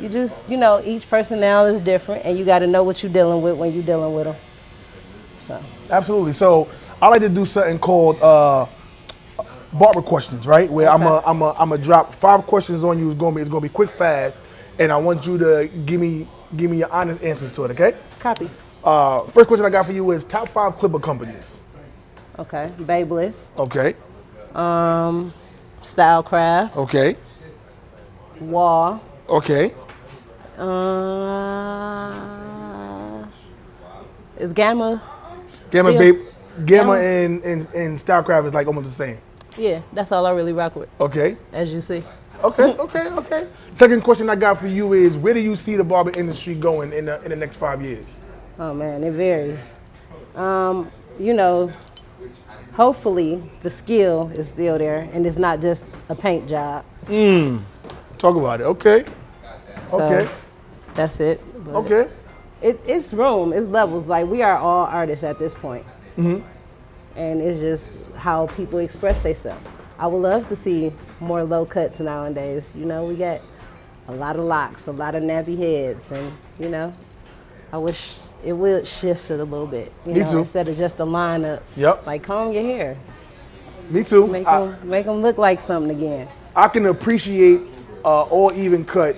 you just, you know, each personnel is different, and you got to know what you're dealing with when you're dealing with them. So Absolutely. So I like to do something called barber questions, right? Where Okay. I'm a drop 5 questions on you. It's gonna be quick, fast, and I want you to give me your honest answers to it. Okay? copy. First question I got for you is top 5 clipper companies. Okay, Babyliss, Okay. Stylecraft, Okay. Wall, Okay. is Gamma? Gamma, Still- babe. Gamma Gamma. and Stylecraft is like almost the same. Yeah, that's all I really rock with, Okay. as you see. Okay. Second question I got for you is, where do you see the barber industry going in the next 5 years? Oh man, it varies. You know, hopefully the skill is still there and it's not just a paint job. Talk about it. Okay. So Okay. that's it. But Okay. It's room, it's levels. Like, we are all artists at this point. And it's just how people express themselves. I would love to see more low cuts nowadays. You know, we got a lot of locks, a lot of nappy heads, and you know, I wish it would shift it a little bit. You Me know, too. instead of just a lineup. Yep. Like, comb your hair, Me too. make them look like something again. I can appreciate all even cut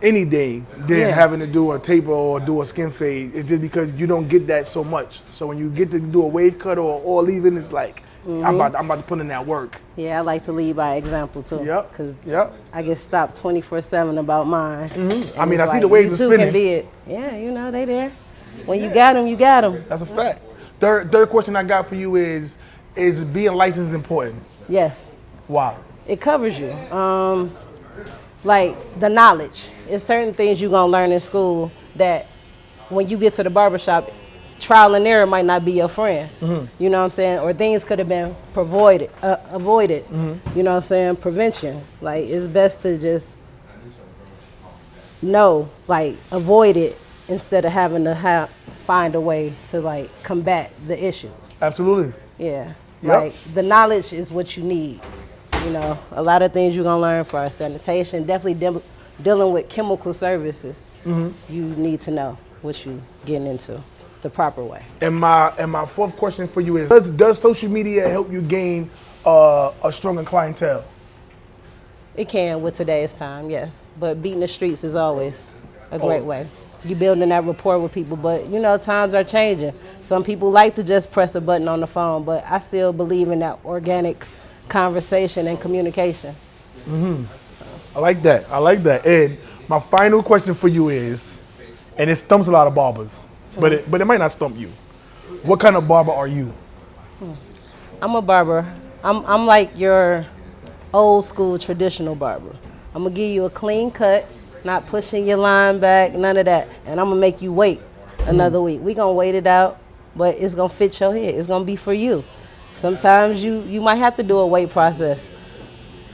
any day than Yeah. having to do a taper or do a skin fade. It's just because you don't get that so much. So when you get to do a wave cut or all even, it's like I'm about to put in that work. Yeah, I like to lead by example too. Yep. Cause Yep. I get stopped 24/7 about mine. I mean, it's I see the waves you are too spinning. can be it. Yeah, you know, they there. When you got them, you got them. That's a fact. Third question I got for you is being licensed important? Yes. Why? It covers you. Like the knowledge. It's certain things you're gonna learn in school that when you get to the barbershop, trial and error might not be your friend. You know what I'm saying? Or things could have been avoided. You know what I'm saying? Prevention. Like, it's best to just know, like, avoid it instead of having to find a way to like combat the issues. Absolutely. Yeah. Yep. Like, the knowledge is what you need. You know, a lot of things you're gonna learn for our sanitation. Definitely dealing with chemical services. You need to know what you're getting into the proper way. And my fourth question for you is, does social media help you gain a stronger clientele? It can with today's time, yes. But beating the streets is always a great way. You building that rapport with people, but you know, times are changing. Some people like to just press a button on the phone, but I still believe in that organic conversation and communication. I like that. And my final question for you is, and it stumps a lot of barbers, but it might not stump you. What kind of barber are you? I'm a barber. I'm like your old school traditional barber. I'm gonna give you a clean cut, not pushing your line back, none of that. And I'm gonna make you wait another week. We gonna wait it out, but it's gonna fit your head. It's gonna be for you. Sometimes you might have to do a wait process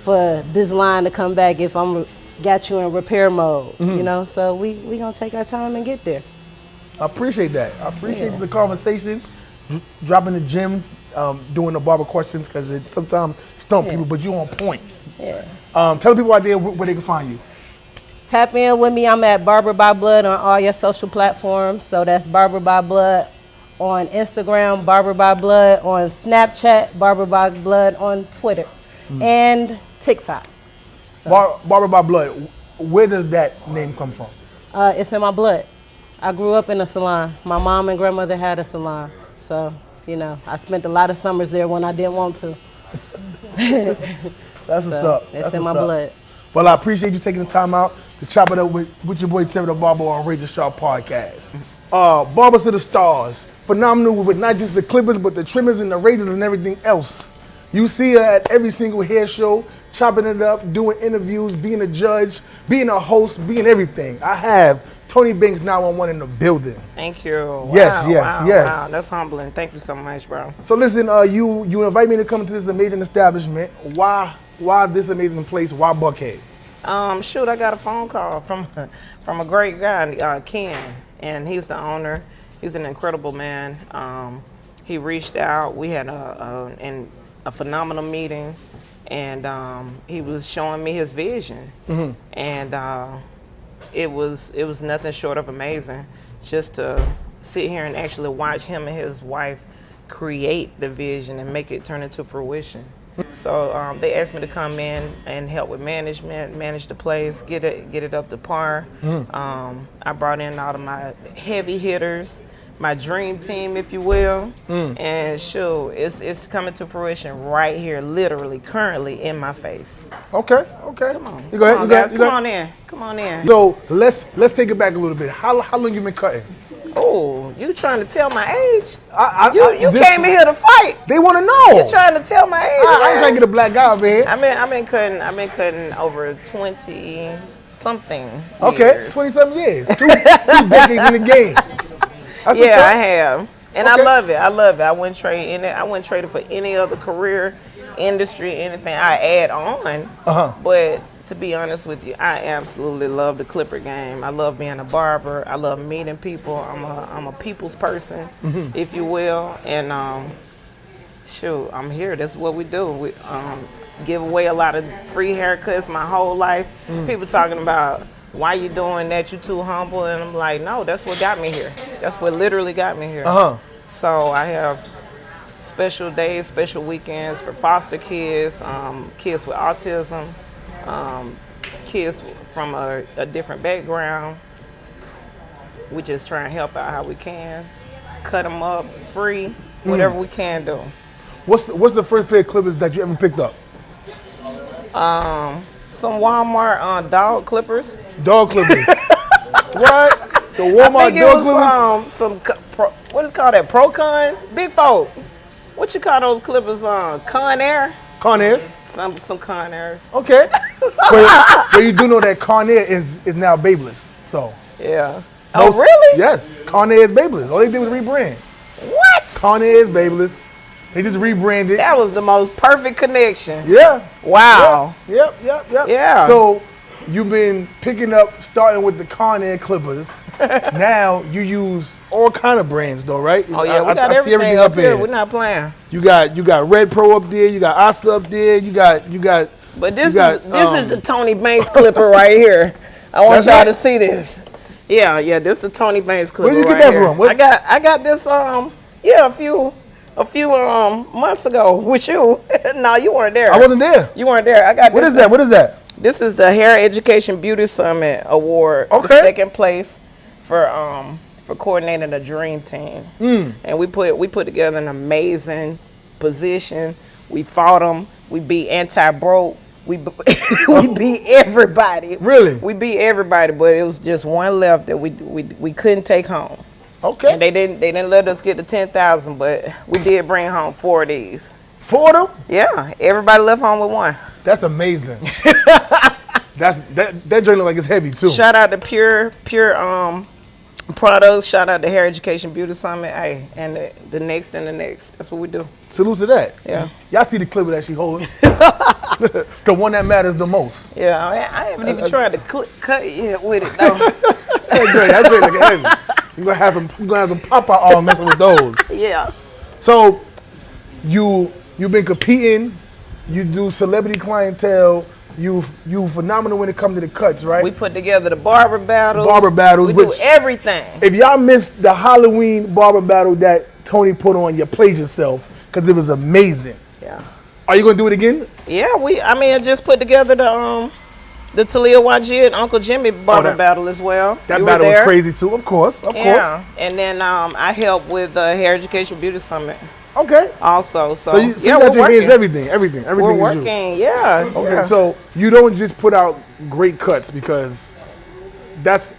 for this line to come back if I'm got you in repair mode, you know? So we gonna take our time and get there. I appreciate that. I appreciate the conversation, dropping the gems, doing the barber questions, because it sometimes stump people, but you on point. Yeah. Tell the people out there where they can find you. Tap in with me. I'm at Barber by Blood on all your social platforms. So that's Barber by Blood on Instagram, Barber by Blood on Snapchat, Barber by Blood on Twitter, and TikTok. So, Barber by Blood. Where does that name come from? it's in my blood. I grew up in a salon. My mom and grandmother had a salon. So, you know, I spent a lot of summers there when I didn't want to. That's what's up. It's That's in my what's up. blood. Well, I appreciate you taking the time out to chop it up with your boy Terah Da Barber on Razor Sharp Podcast. Barbers to the stars. Phenomenal with not just the clippers, but the trimmers and the razors and everything else. You see her at every single hair show, chopping it up, doing interviews, being a judge, being a host, being everything. I have Tony Banks 911 in the building. Thank you. Yes, Wow, yes, wow, yes. Wow, that's humbling. Thank you so much, bro. So listen, you invite me to come to this amazing establishment. Why this amazing place? Why Buckhead? Shoot, I got a phone call from a great guy, Ken, and he's the owner. He's an incredible man. He reached out. We had a phenomenal meeting, and he was showing me his vision, and it was nothing short of amazing just to sit here and actually watch him and his wife create the vision and make it turn into fruition. So they asked me to come in and help with management, manage the place, get it up to par. I brought in all of my heavy hitters, my dream team, if you will, and sure, it's coming to fruition right here, literally, currently in my face. Okay. Come on, You go ahead. guys, come on in. So let's take it back a little bit. How long you been cutting? Oh, you trying to tell my age? You this- came in here to fight. They want to know. You trying to tell my age? I'm trying to get a black guy over here. I've been cutting over 20 something. Okay, years. 27 years. Two decades in the game. That's what's Yeah, I up. have, and Okay. I love it. I wouldn't trade in it. I wouldn't trade it for any other career, industry, anything. I add on, but to be honest with you, I absolutely love the clipper game. I love being a barber. I love meeting people. I'm a people's person, if you will, and shoot, I'm here. That's what we do. We give away a lot of free haircuts my whole life. People talking about, why you doing that? You too humble. And I'm like, no, that's what got me here. That's what literally got me here. So I have special days, special weekends for foster kids, kids with autism, kids from a different background. We just try and help out how we can. Cut them up free, whatever we can do. What's the first pair of clippers that you ever picked up? Some Walmart dog clippers. Dog clippers. What? The I Walmart think it dog was clippers? what is it called, that Procon? Big folk. What you call those clippers? Conair? Conair. Some Conairs. Okay. but you do know that Conair is now Babeless. So. Yeah. Most- Oh, really? Yes. Conair is Babeless. All they did was rebrand. What? Conair is Babeless. They just rebranded. That was the most perfect connection. Yeah. Wow. Yep. Yeah. So you've been picking up, starting with the Conair clippers. Now you use all kind of brands, though, right? Oh yeah, we got I see everything up here. We're not playing. You got Red Pro up there. You got Asta up there. You got. But this got, is the Tony Banks clipper right here. I want That's y'all right. to see this. Yeah, this the Tony Banks clipper. Where'd you get right that here. from? What- I got this a few months ago with you. No, you weren't there. I wasn't there. You weren't there. I got What this. is that? What is that? This is the Hair Education Beauty Summit Award. Okay. The second place for coordinating a dream team. And we put together an amazing position. We fought them. We beat anti-broke. We beat everybody. Really? We beat everybody, but it was just one left that we couldn't take home. Okay. And they didn't let us get to 10,000, but we did bring home 4 of these. 4 of them? Yeah, everybody left home with one. That's amazing. that joint look like it's heavy too. Shout out to Pure Products. Shout out to Hair Education Beauty Summit. Hey, and the next and the next. That's what we do. Salute to that. Yeah. Y'all see the clipper that she holding? The one that matters the most. Yeah, I haven't even tried to cut yet with it though. That's great. Like heavy. You're gonna have some Papa arm messing with those. Yeah. So you've been competing. You do celebrity clientele. You phenomenal when it comes to the cuts, right? We put together the barber battles. We do which- everything. If y'all missed the Halloween barber battle that Tony put on, you played yourself because it was amazing. Yeah. Are you gonna do it again? Yeah, I just put together the Talia Wajid and Uncle Jimmy barber battle as well. That You were battle was there. crazy too, of course. Yeah, and then I helped with the Hair Education Beauty Summit Okay. also. So, So you yeah, got we're your hands working. everything We're is you. working, yeah. Okay, yeah. so you don't just put out great cuts because that's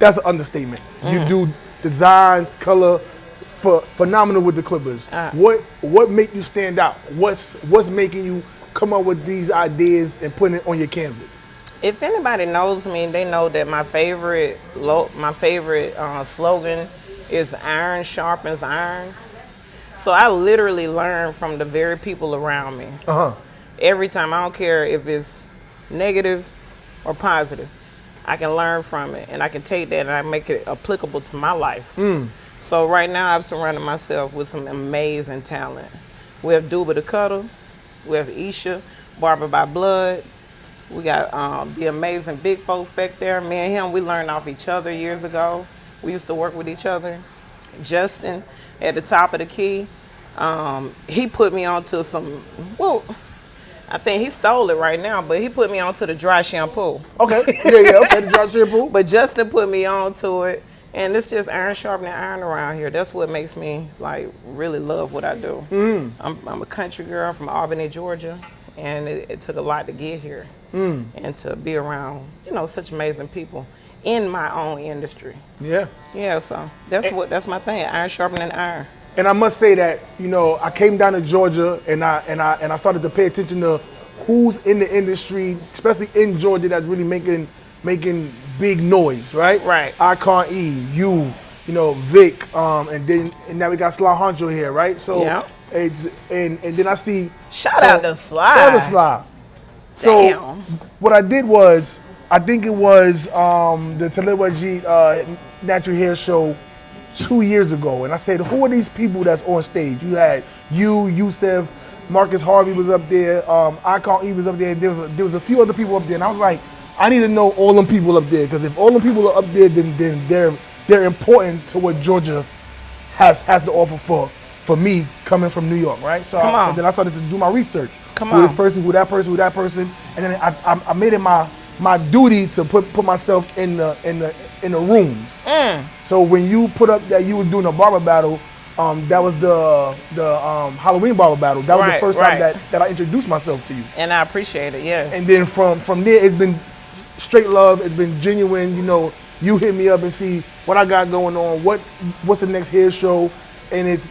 an understatement. You do designs, color, phenomenal with the clippers. What make you stand out? What's making you come up with these ideas and putting it on your canvas? If anybody knows me, they know that my favorite slogan is "Iron sharpens iron." So I literally learn from the very people around me. Every time, I don't care if it's negative or positive, I can learn from it, and I can take that and I make it applicable to my life. So right now, I've surrounded myself with some amazing talent. We have Duba the Cuddle, we have Isha, Barber by Blood. We got the amazing big folks back there. Me and him, we learned off each other years ago. We used to work with each other. Justin at the top of the key. He put me onto some, well, I think he stole it right now, but he put me onto the dry shampoo. Okay, okay, the dry shampoo. But Justin put me onto it, and it's just iron sharpening iron around here. That's what makes me like really love what I do. I'm a country girl from Albany, Georgia, and it took a lot to get here and to be around, such amazing people in my own industry. Yeah, so that's my thing, iron sharpening iron. And I must say that, I came down to Georgia and I started to pay attention to who's in the industry, especially in Georgia, that's really making big noise, right? Right. Icon E, you, Vic, and now we got Sly Honcho here, right? So it's and then I see Shout out to Sly. Shout out to Sly. So what I did was, I think it was the Telewaji Natural Hair Show 2 years ago, and I said, who are these people that's on stage? You had Yusef, Marcus Harvey was up there, Icon E was up there, there was a few other people up there, and I was like, I need to know all them people up there, because if all them people are up there, then they're important to what Georgia has to offer for me coming from New York, right? So then I started to do my research. Who this person, who that person, who that person, and then I made it my duty to put myself in the rooms. So when you put up that you were doing a barber battle, that was the Halloween barber battle. That was the first time that I introduced myself to you. And I appreciate it, yes. And then from there, it's been straight love. It's been genuine. You hit me up and see what I got going on. What's the next hair show, and it's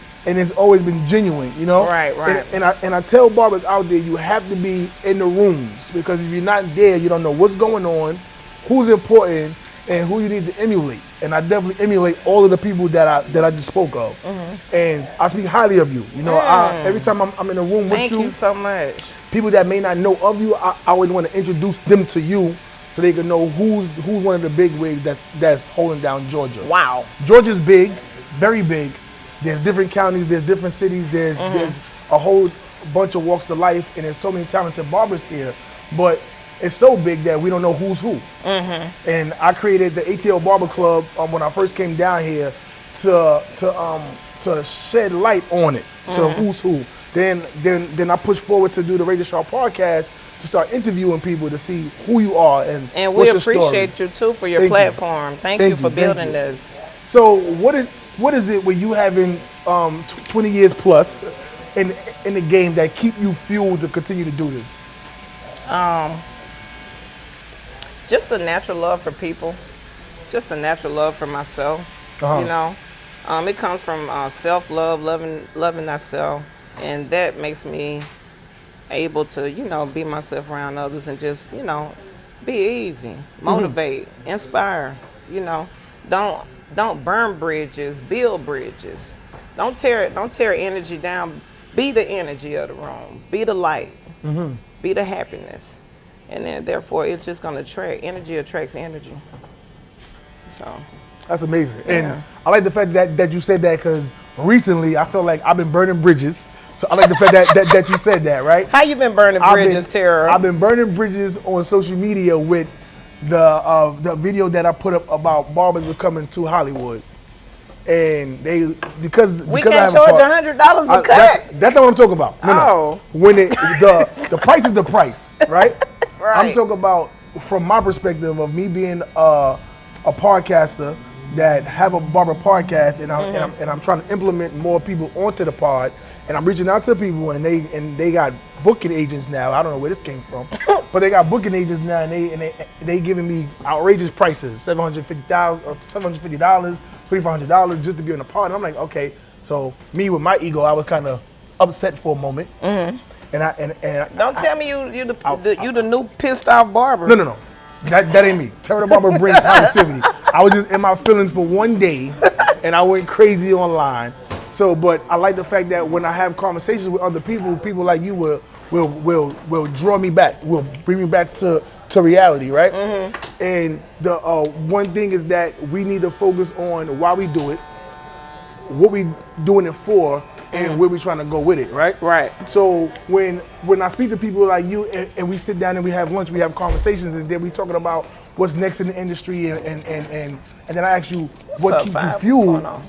always been genuine. Right. And I tell barbers out there, you have to be in the rooms, because if you're not there, you don't know what's going on, who's important, and who you need to emulate. And I definitely emulate all of the people that I just spoke of. And I speak highly of you. Every time I'm in a room with you. Thank you so much. People that may not know of you, I always want to introduce them to you, so they can know who's one of the big wigs that's holding down Georgia. Wow. Georgia's big, very big. There's different counties, there's different cities, there's a whole bunch of walks of life, and there's so many talented barbers here. But it's so big that we don't know who's who. And I created the ATL Barber Club when I first came down here to shed light on it, to who's who. Then I pushed forward to do the Radio Sharp podcast, to start interviewing people to see who you are and we appreciate you too for your platform. Thank you for building this. So what is it when you having 20 years plus in the game that keep you fueled to continue to do this? Just a natural love for people, just a natural love for myself. It comes from self-love, loving thyself, and that makes me able to, be myself around others and just, be easy, motivate, inspire. Don't burn bridges, build bridges. Don't tear energy down. Be the energy of the room. Be the light. Be the happiness. And then therefore it's just gonna attract. Energy attracts energy. So that's amazing. And I like the fact that you said that, because recently I felt like I've been burning bridges. So I like the fact that you said that, right? How you been burning bridges, Terah? I've been burning bridges on social media with the video that I put up about barbers were coming to Hollywood, and because we because can't I have charge $100 a cut. That's not what I'm talking about. No. When the price is the price, right? Right. I'm talking about from my perspective of me being a podcaster that have a barber podcast, and I'm trying to implement more people onto the pod, and I'm reaching out to people, and they got booking agents now. I don't know where this came from, but they got booking agents now, and they giving me outrageous prices, $750, $2,500 just to be on the pod. And I'm like, okay. So me with my ego, I was kind of upset for a moment. And don't tell me you the new pissed off barber. No. That ain't me. Terah Da Barber brings positivity. I was just in my feelings for one day, and I went crazy online. So, but I like the fact that when I have conversations with other people like you will draw me back, will bring me back to reality, right? And the one thing is that we need to focus on why we do it, what we doing it for, and where we trying to go with it, right? Right. So when I speak to people like you and we sit down and we have lunch, we have conversations, and then we talking about what's next in the industry, and then I ask you what up, keeps Five? you What's fueled. going on?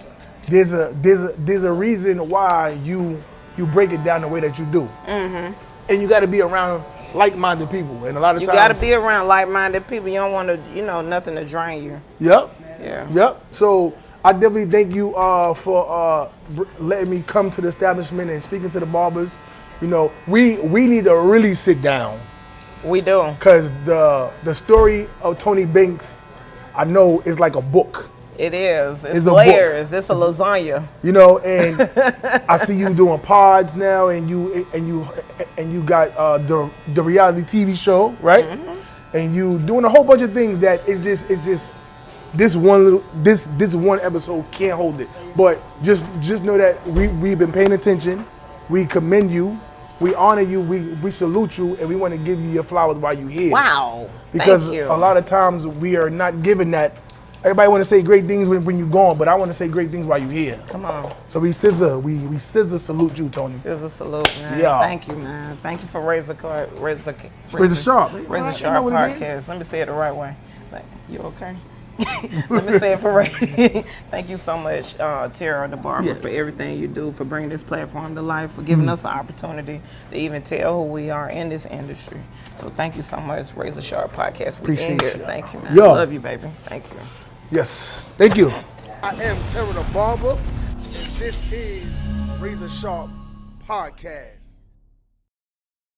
There's a reason why you break it down the way that you do, and you got to be around like-minded people, and a lot of You times got to be around like-minded people. You don't want to, nothing to drain you. Yep. Yeah. Yep. So I definitely thank you for letting me come to the establishment and speaking to the barbers. You know, we need to really sit down, We do. because the story of Tony Banks, I know, is like a book. It is. It's It's a layers. It's a lasagna. You know, and I see you doing pods now, and you got the reality TV show, right? And you doing a whole bunch of things that it's just this one episode can't hold it. But just know that we've been paying attention. We commend you. We honor you. We salute you, and we want to give you your flowers while you're here. Wow. Because Thank you. a lot of times we are not given that. Everybody want to say great things when you're gone, but I want to say great things while you're here. Come on. So we scissor salute you, Tony. Scissor salute, man. Yeah. Thank you, man. Thank you for Razor Sharp Razor Sharp. Razor You Sharp know what it is? podcast. Let me say it the right way. You okay? Let me say it for Ray. Thank you so much, Terah Da Barber, for everything you do, for bringing this platform to life, for giving us the opportunity to even tell who we are in this industry. So thank you so much, Razor Sharp podcast. We Appreciate in here. you. Thank you, man. Yo. Love you, baby. Thank you. Yes, thank you. I am Terah Da Barber, and this is Razor Sharp Podcast.